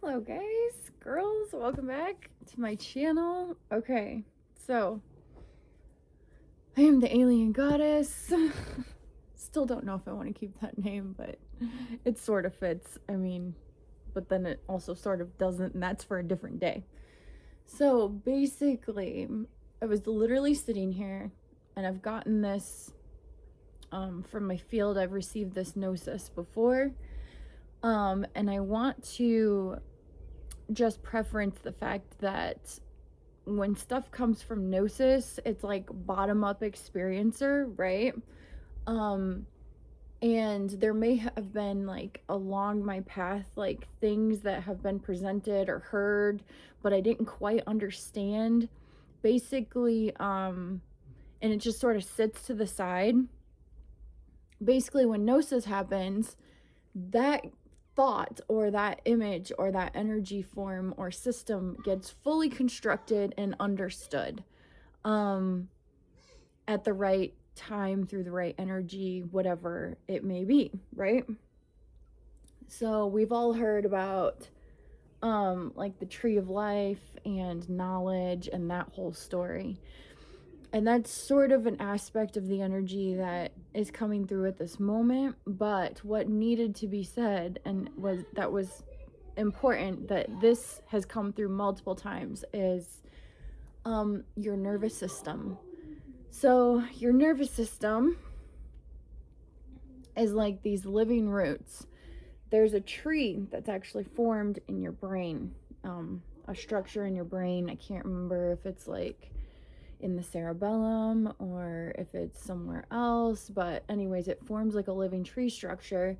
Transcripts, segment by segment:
Hello guys, girls, welcome back to my channel. Okay, so I am the alien goddess. Still don't know if I want to keep that name, but it sort of fits. I mean, but then it also sort of doesn't, and that's for a different day. So basically, I was literally sitting here and I've gotten this from my field. I've received this gnosis before. And I want to just preference the fact that when stuff comes from gnosis, it's like bottom up experiencer, right? And there may have been like along my path like things that have been presented or heard, but I didn't quite understand. Basically, and it just sort of sits to the side. Basically, when gnosis happens, that thought or that image or that energy form or system gets fully constructed and understood at the right time through the right energy, whatever it may be, right? So we've all heard about like the tree of life and knowledge and that whole story. And that's sort of an aspect of the energy that is coming through at this moment. But what needed to be said, and was important, that this has come through multiple times, is your nervous system. So your nervous system is like these living roots. There's a tree that's actually formed in your brain, a structure in your brain. I can't remember if it's like in the cerebellum or if it's somewhere else, but anyways, it forms like a living tree structure,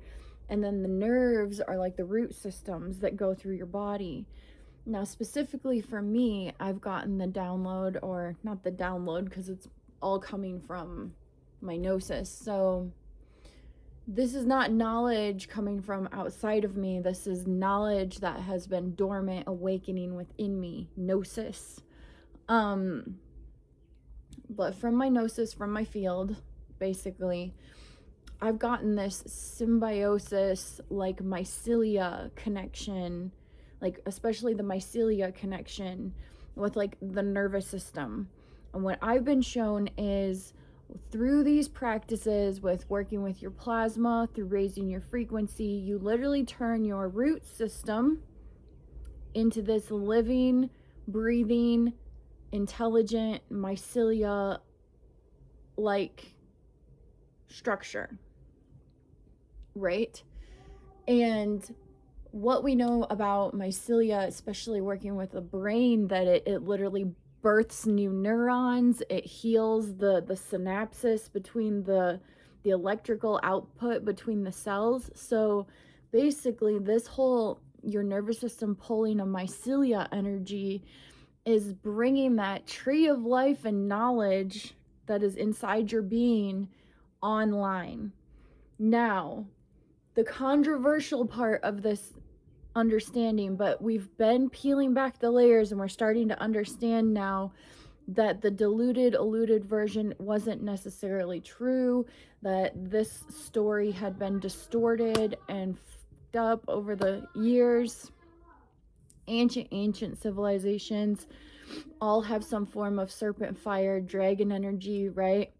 and then the nerves are like the root systems that go through your body. Now specifically for me, I've gotten the download, or not the download because it's all coming from my gnosis, so this is not knowledge coming from outside of me. This is knowledge that has been dormant, awakening within me, gnosis. But from my gnosis, from my field, basically, I've gotten this symbiosis, like mycelia connection, like especially the mycelia connection with like the nervous system. And what I've been shown is through these practices with working with your plasma, through raising your frequency, you literally turn your root system into this living, breathing, intelligent mycelia like structure, right? And what we know about mycelia, especially working with the brain, that it literally births new neurons, it heals the synapses between the electrical output between the cells. So basically this whole your nervous system pulling a mycelia energy is bringing that tree of life and knowledge that is inside your being online. Now, the controversial part of this understanding, but we've been peeling back the layers and we're starting to understand now that the diluted, eluded version wasn't necessarily true, that this story had been distorted and fucked up over the years. Ancient civilizations all have some form of serpent fire, dragon energy, right?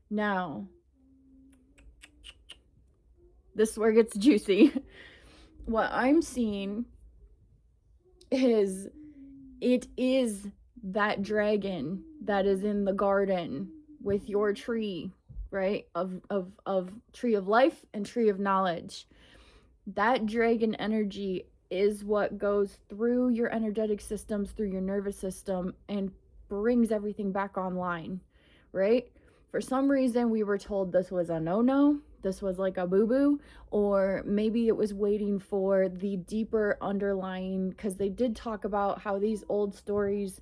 Now, this is where it gets juicy. What I'm seeing is it is that dragon that is in the garden with your tree, right? Of tree of life and tree of knowledge. That dragon energy is what goes through your energetic systems, through your nervous system, and brings everything back online, right? For some reason, we were told this was a no-no, this was like a boo-boo, or maybe it was waiting for the deeper underlying, because they did talk about how these old stories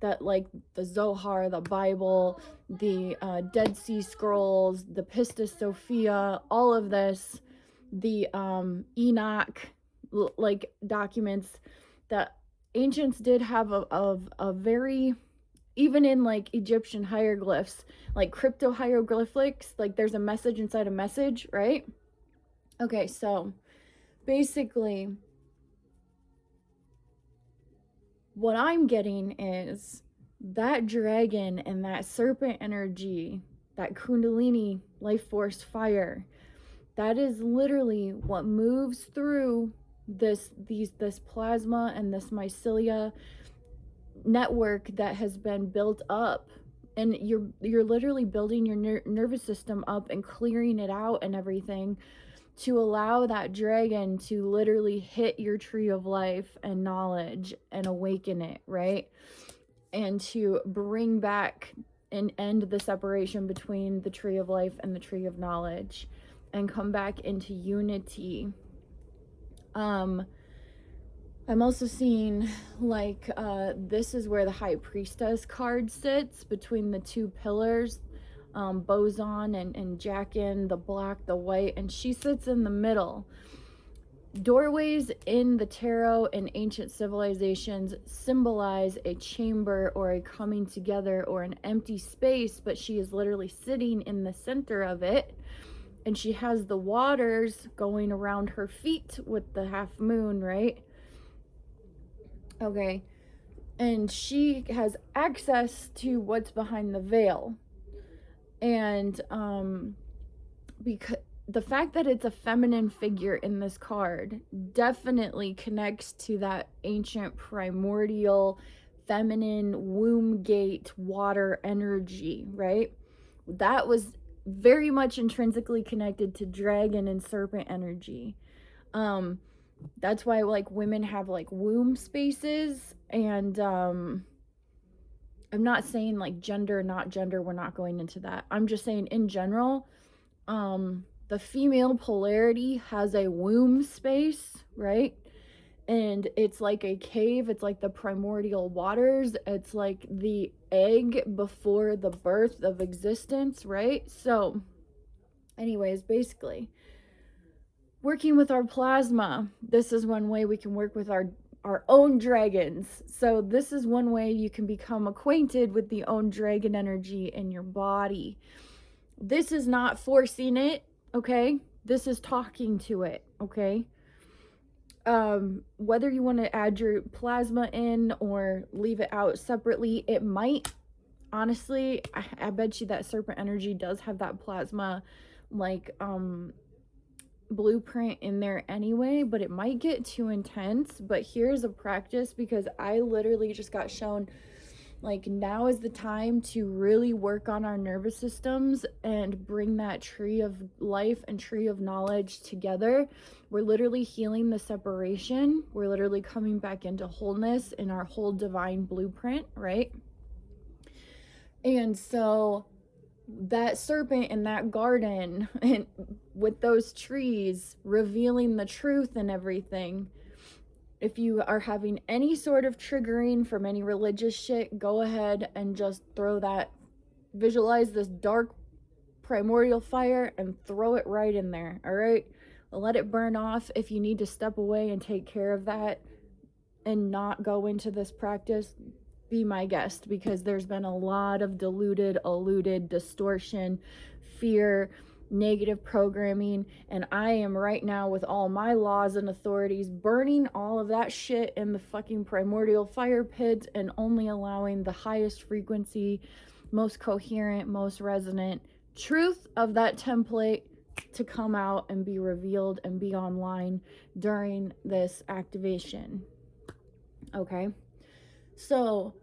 that like the Zohar, the Bible, the Dead Sea Scrolls, the Pistis Sophia, all of this, the Enoch, like documents, that ancients did have a very, even in like Egyptian hieroglyphs, like crypto hieroglyphics, like there's a message inside a message, right? Okay, so basically what I'm getting is that dragon and that serpent energy, that Kundalini life force fire, that is literally what moves through this plasma and this mycelia network that has been built up. And you're literally building your nervous system up and clearing it out and everything to allow that dragon to literally hit your tree of life and knowledge and awaken it, right? And to bring back and end the separation between the tree of life and the tree of knowledge and come back into unity. I'm also seeing like this is where the High Priestess card sits between the two pillars, Boson and Jackin, the black, the white, and she sits in the middle. Doorways in the tarot and ancient civilizations symbolize a chamber or a coming together or an empty space, but she is literally sitting in the center of it. And she has the waters going around her feet with the half moon, right? Okay. And she has access to what's behind the veil. And because the fact that it's a feminine figure in this card definitely connects to that ancient primordial feminine womb gate water energy, right? That was very much intrinsically connected to dragon and serpent energy. That's why like women have like womb spaces, and I'm not saying like gender, not gender, we're not going into that. I'm just saying in general, the female polarity has a womb space, right? And it's like a cave. It's like the primordial waters. It's like the egg before the birth of existence, right? So anyways, basically working with our plasma, this is one way we can work with our own dragons. So this is one way you can become acquainted with the own dragon energy in your body. This is not forcing it, okay? This is talking to it, okay? Whether you want to add your plasma in or leave it out separately, it might, honestly, I bet you that serpent energy does have that plasma like blueprint in there anyway, but it might get too intense. But here's a practice, because I literally just got shown like now is the time to really work on our nervous systems and bring that tree of life and tree of knowledge together. We're literally healing the separation. We're literally coming back into wholeness in our whole divine blueprint, right? And so that serpent in that garden and with those trees revealing the truth and everything, if you are having any sort of triggering from any religious shit, go ahead and just throw that, visualize this dark primordial fire and throw it right in there, all right? Let it burn off. If you need to step away and take care of that and not go into this practice, be my guest, because there's been a lot of diluted, eluded, distortion, fear, negative programming, and I am right now with all my laws and authorities burning all of that shit in the fucking primordial fire pit and only allowing the highest frequency, most coherent, most resonant truth of that template to come out and be revealed and be online during this activation. Okay, so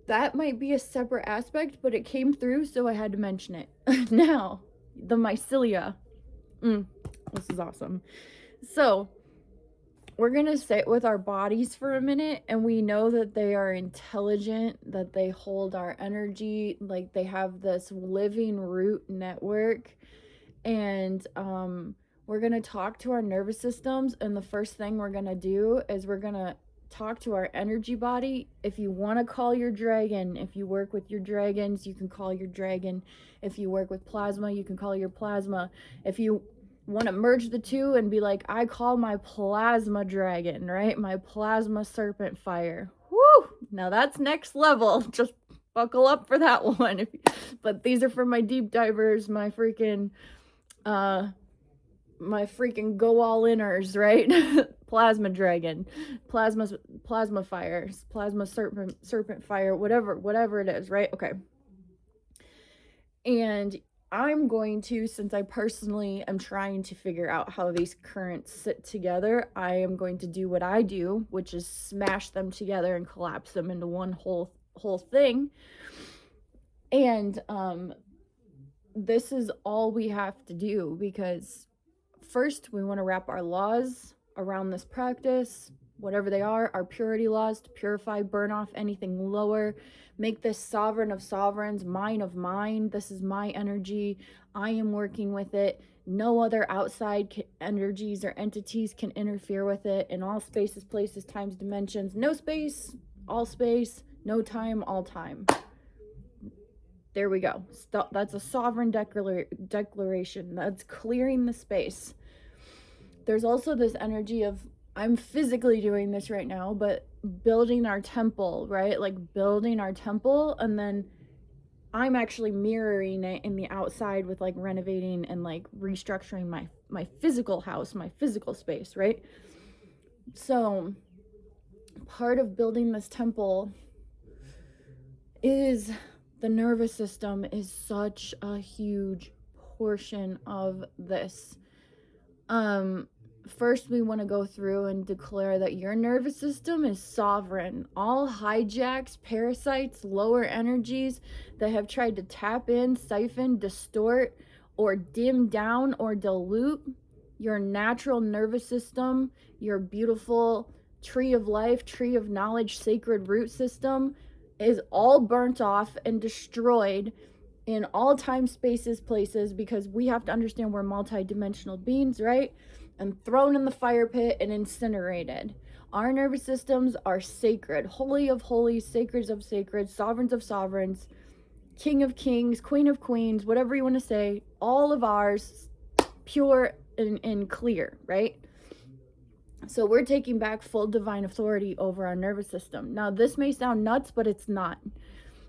that might be a separate aspect, but it came through, so I had to mention it. Now, the mycelia. This is awesome. So, we're going to sit with our bodies for a minute, and we know that they are intelligent, that they hold our energy, like they have this living root network. And we're going to talk to our nervous systems, and the first thing we're going to do is we're going to talk to our energy body. If you want to call your dragon, if you work with your dragons, you can call your dragon. If you work with plasma, you can call your plasma. If you want to merge the two and be like, I call my plasma dragon, right? My plasma serpent fire. Woo! Now that's next level. Just buckle up for that one. But these are for my deep divers, my freaking my freaking go all inners, right? Plasma dragon, plasma fires, plasma serpent fire, whatever it is, right? Okay. And I'm going to, since I personally am trying to figure out how these currents sit together, I am going to do what I do, which is smash them together and collapse them into one whole thing. And this is all we have to do, because first we want to wrap our laws around this practice, whatever they are, our purity laws, to purify, burn off anything lower, make this sovereign of sovereigns, mine of mine. This is my energy. I am working with it. No other outside energies or entities can interfere with it. In all spaces, places, times, dimensions. No space, all space. No time, all time. There we go. That's a sovereign declaration. That's clearing the space. There's also this energy of, I'm physically doing this right now, but building our temple, right? Like building our temple, and then I'm actually mirroring it in the outside with like renovating and like restructuring my physical house, my physical space, right? So part of building this temple is the nervous system is such a huge portion of this. First, we want to go through and declare that your nervous system is sovereign. All hijacks, parasites, lower energies that have tried to tap in, siphon, distort, or dim down or dilute your natural nervous system, your beautiful tree of life, tree of knowledge, sacred root system, is all burnt off and destroyed in all time, spaces, places, because we have to understand we're multi-dimensional beings, right? And thrown in the fire pit and incinerated. Our nervous systems are sacred, holy of holies, sacred of sacred, sovereigns of sovereigns, king of kings, queen of queens, whatever you want to say, all of ours, pure and clear, right? So we're taking back full divine authority over our nervous system. Now, this may sound nuts, but it's not.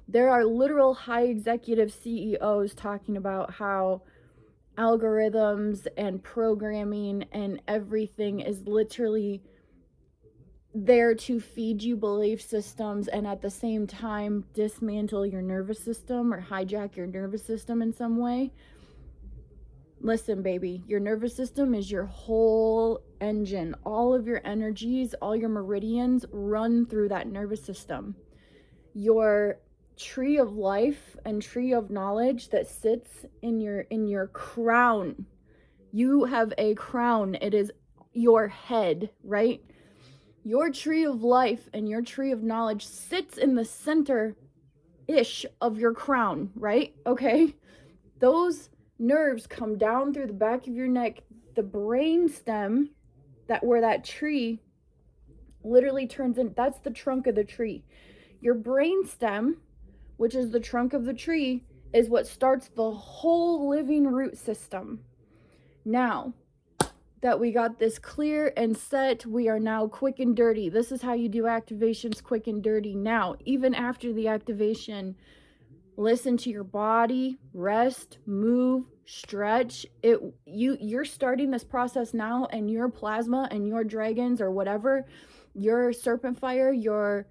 There are literal high executive CEOs talking about how algorithms and programming and everything is literally there to feed you belief systems and at the same time dismantle your nervous system or hijack your nervous system in some way. Listen, baby, your nervous system is your whole engine. All of your energies, all your meridians run through that nervous system. Your tree of life and tree of knowledge that sits in your crown. You have a crown. It is your head, right? Your tree of life and your tree of knowledge sits in the center-ish of your crown, right? Okay? Those nerves come down through the back of your neck. The brain stem, that where that tree literally turns in, that's the trunk of the tree. Your brain stem, which is the trunk of the tree, is what starts the whole living root system. Now that we got this clear and set, we are now quick and dirty. This is how you do activations, quick and dirty. Now, even after the activation, listen to your body, rest, move, stretch. You're starting this process now, and your plasma and your dragons or whatever, your serpent fire, your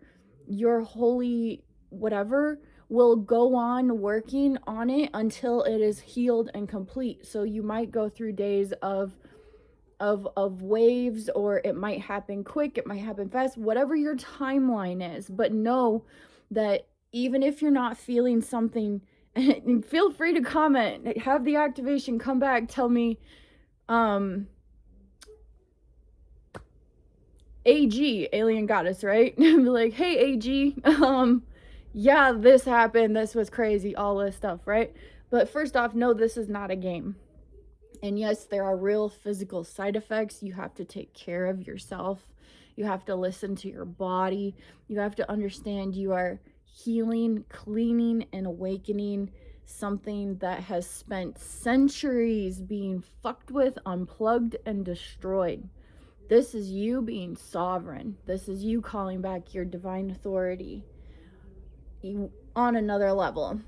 holy whatever will go on working on it until it is healed and complete. So you might go through days of waves, or it might happen quick, it might happen fast, whatever your timeline is. But know that even if you're not feeling something, and feel free to comment, have the activation come back, tell me, AG, alien goddess, right? Be like, hey AG, yeah, this happened, this was crazy, all this stuff, right? But first off, no, this is not a game. And yes, there are real physical side effects. You have to take care of yourself. You have to listen to your body. You have to understand you are healing, cleaning, and awakening something that has spent centuries being fucked with, unplugged, and destroyed. This is you being sovereign. This is you calling back your divine authority on another level.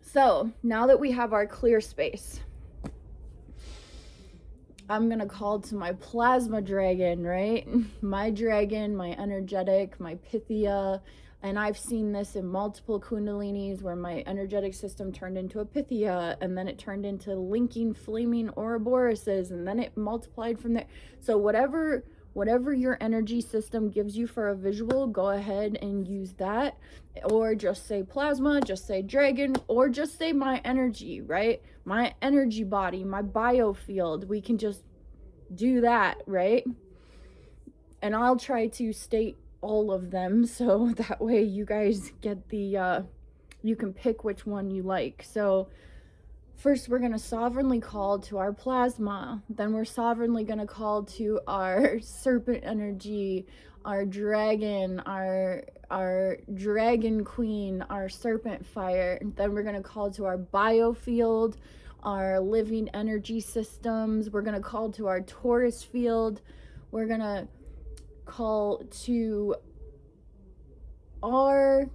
So now that we have our clear space, I'm gonna call to my plasma dragon, right? My dragon, my energetic, my Pythia. And I've seen this in multiple Kundalinis where my energetic system turned into a Pythia, and then it turned into linking flaming Ouroboroses, and then it multiplied from there. So whatever your energy system gives you for a visual, go ahead and use that. Or just say plasma, just say dragon, or just say my energy, right? My energy body, my biofield. We can just do that, right? And I'll try to state all of them so that way you guys get the you can pick which one you like. So first we're going to sovereignly call to our plasma, then we're sovereignly going to call to our serpent energy, our dragon, our dragon queen, our serpent fire. Then we're going to call to our biofield, our living energy systems. We're going to call to our Taurus field. We're going to call to our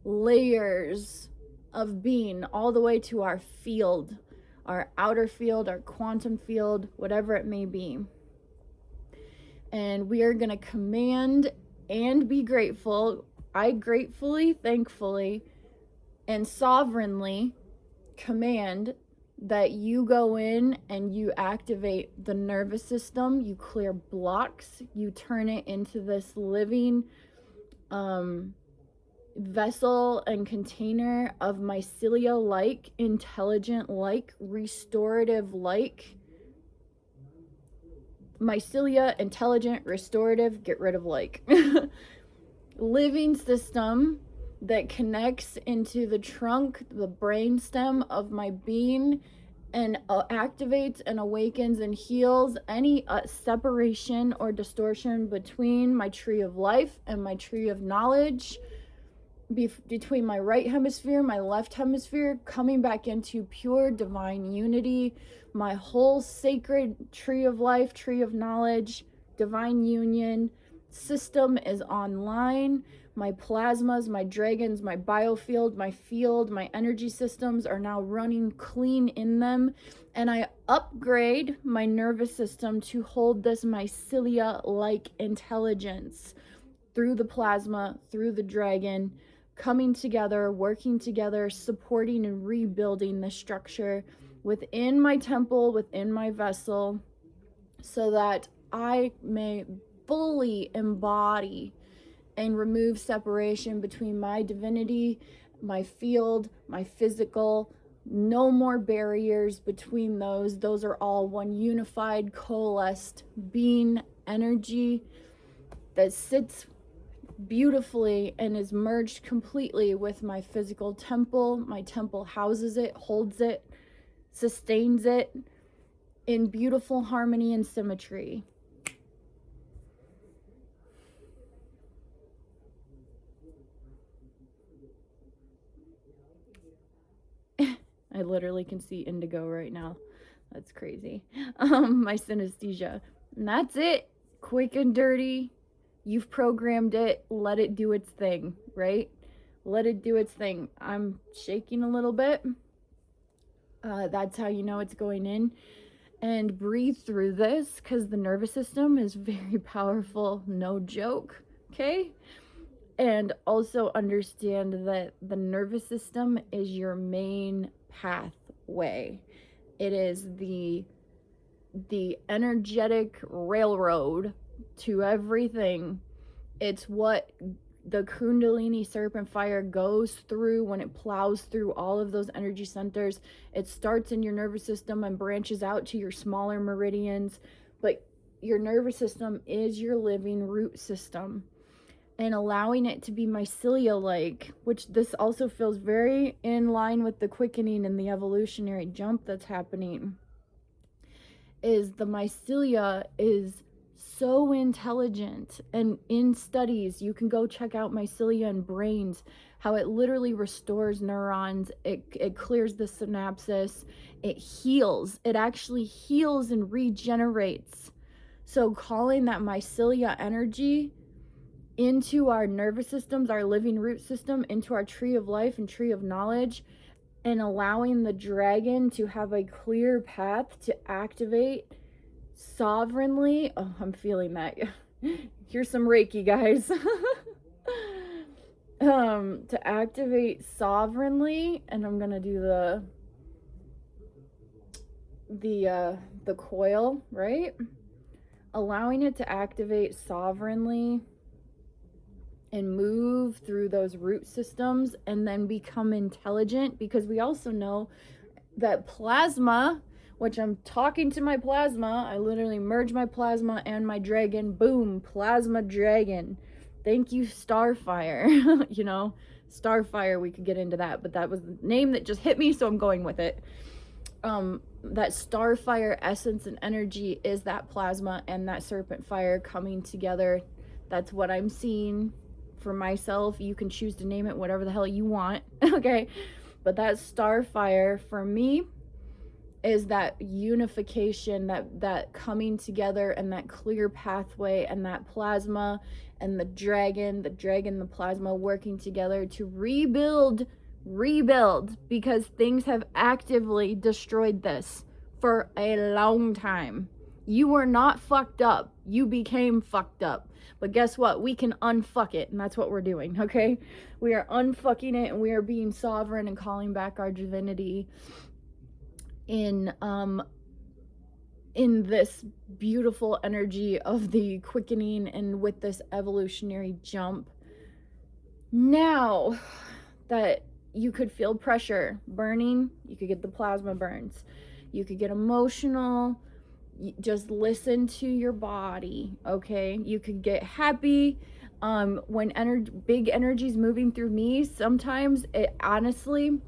layers of being all the way to our field, our outer field, our quantum field, whatever it may be. And we are going to command and be grateful. I gratefully, thankfully, and sovereignly command that you go in and you activate the nervous system, you clear blocks, you turn it into this living vessel and container of mycelia-like, intelligent-like, restorative-like. Mycelia, intelligent, restorative, get rid of like. Living system that connects into the trunk, the brain stem of my being, and activates and awakens and heals any separation or distortion between my tree of life and my tree of knowledge, between my right hemisphere, my left hemisphere, coming back into pure divine unity. My whole sacred tree of life, tree of knowledge, divine union system is online. My plasmas, my dragons, my biofield, my field, my energy systems are now running clean in them. And I upgrade my nervous system to hold this mycelia-like intelligence through the plasma, through the dragon, coming together, working together, supporting and rebuilding the structure within my temple, within my vessel, so that I may fully embody and remove separation between my divinity, my field, my physical. No more barriers between those. Those are all one unified, coalesced being energy that sits beautifully and is merged completely with my physical temple. My temple houses it, holds it, sustains it in beautiful harmony and symmetry. I literally can see indigo right now. That's crazy. My synesthesia. And that's it. Quick and dirty. You've programmed it. Let it do its thing, right? Let it do its thing. I'm shaking a little bit. That's how you know it's going in. And breathe through this, because the nervous system is very powerful. No joke. Okay? And also understand that the nervous system is your main pathway. It is the energetic railroad to everything. It's what the Kundalini serpent fire goes through when it plows through all of those energy centers. It starts in your nervous system and branches out to your smaller meridians, but your nervous system is your living root system. And allowing it to be mycelia-like, which this also feels very in line with the quickening and the evolutionary jump that's happening, is the mycelia is so intelligent. And in studies, you can go check out mycelia in brains, how it literally restores neurons, it clears the synapses, it heals, it actually heals and regenerates. So calling that mycelia energy into our nervous systems, our living root system, into our tree of life and tree of knowledge, and allowing the dragon to have a clear path to activate sovereignly. Oh, I'm feeling that. Here's some Reiki, guys. To activate sovereignly, and I'm gonna do the coil, right? Allowing it to activate sovereignly and move through those root systems and then become intelligent, because we also know that plasma, which I'm talking to my plasma, I literally merge my plasma and my dragon, boom, plasma dragon. Thank you, Starfire. You know, Starfire, we could get into that, but that was the name that just hit me, so I'm going with it. That Starfire essence and energy is that plasma and that serpent fire coming together. That's what I'm seeing for myself. You can choose to name it whatever the hell you want, okay? But that Starfire for me is that unification, that coming together, and that clear pathway, and that plasma and the dragon, the plasma working together to rebuild, because things have actively destroyed this for a long time. You were not fucked up. You became fucked up. But guess what? We can unfuck it, and that's what we're doing, okay? We are unfucking it, and we are being sovereign and calling back our divinity in this beautiful energy of the quickening and with this evolutionary jump. Now that you could feel pressure burning, you could get the plasma burns, you could get emotional, just listen to your body, okay? You could get happy. When big energy's moving through me, sometimes it honestly,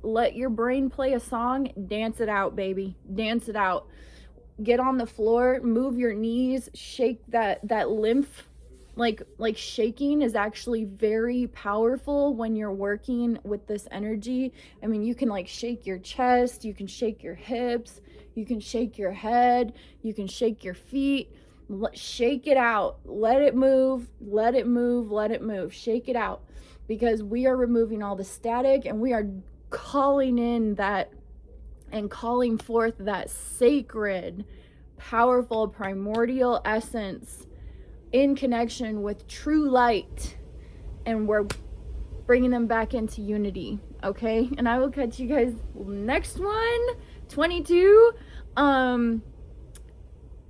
let your brain play a song, dance it out, baby, dance it out. Get on the floor, move your knees, shake that lymph. Like shaking is actually very powerful when you're working with this energy. I mean, you can like shake your chest, you can shake your hips, you can shake your head, you can shake your feet. Shake it out. Let it move, let it move, let it move. Shake it out, because we are removing all the static, and we are calling in that and calling forth that sacred, powerful, primordial essence in connection with true light, and we're bringing them back into unity, okay? And I will catch you guys next one, 22.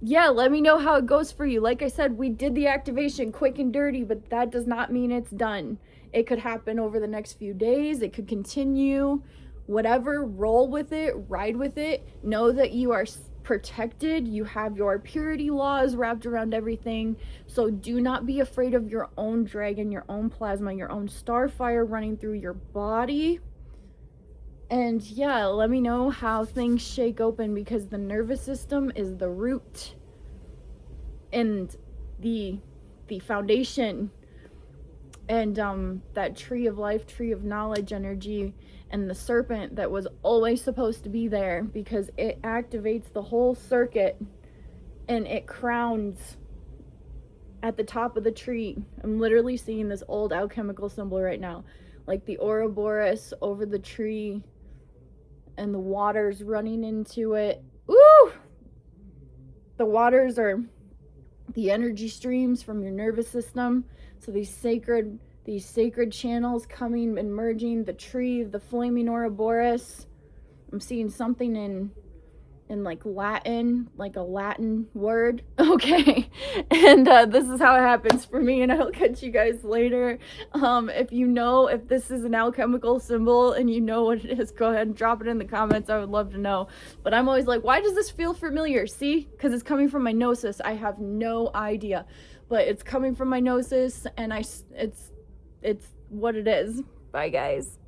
Yeah, let me know how it goes for you. Like I said, we did the activation quick and dirty, but that does not mean it's done. It could happen over the next few days. It could continue. Whatever, roll with it, ride with it. Know that you are protected. You have your purity laws wrapped around everything. So do not be afraid of your own dragon, your own plasma, your own starfire running through your body. And yeah, let me know how things shake open, because the nervous system is the root and the foundation, and that tree of life, tree of knowledge energy, and the serpent that was always supposed to be there, because it activates the whole circuit and it crowns at the top of the tree. I'm literally seeing this old alchemical symbol right now, like the Ouroboros over the tree and the waters running into it. Ooh! The waters are the energy streams from your nervous system. So these sacred channels coming and merging, the tree, the flaming Ouroboros. I'm seeing something in like Latin, like a Latin word. Okay. And this is how it happens for me, and I'll catch you guys later. If you know if this is an alchemical symbol and you know what it is, go ahead and drop it in the comments. I would love to know. But I'm always like, why does this feel familiar? See? Because it's coming from my gnosis. I have no idea. But it's coming from my gnosis, and it's what it is. Bye, guys.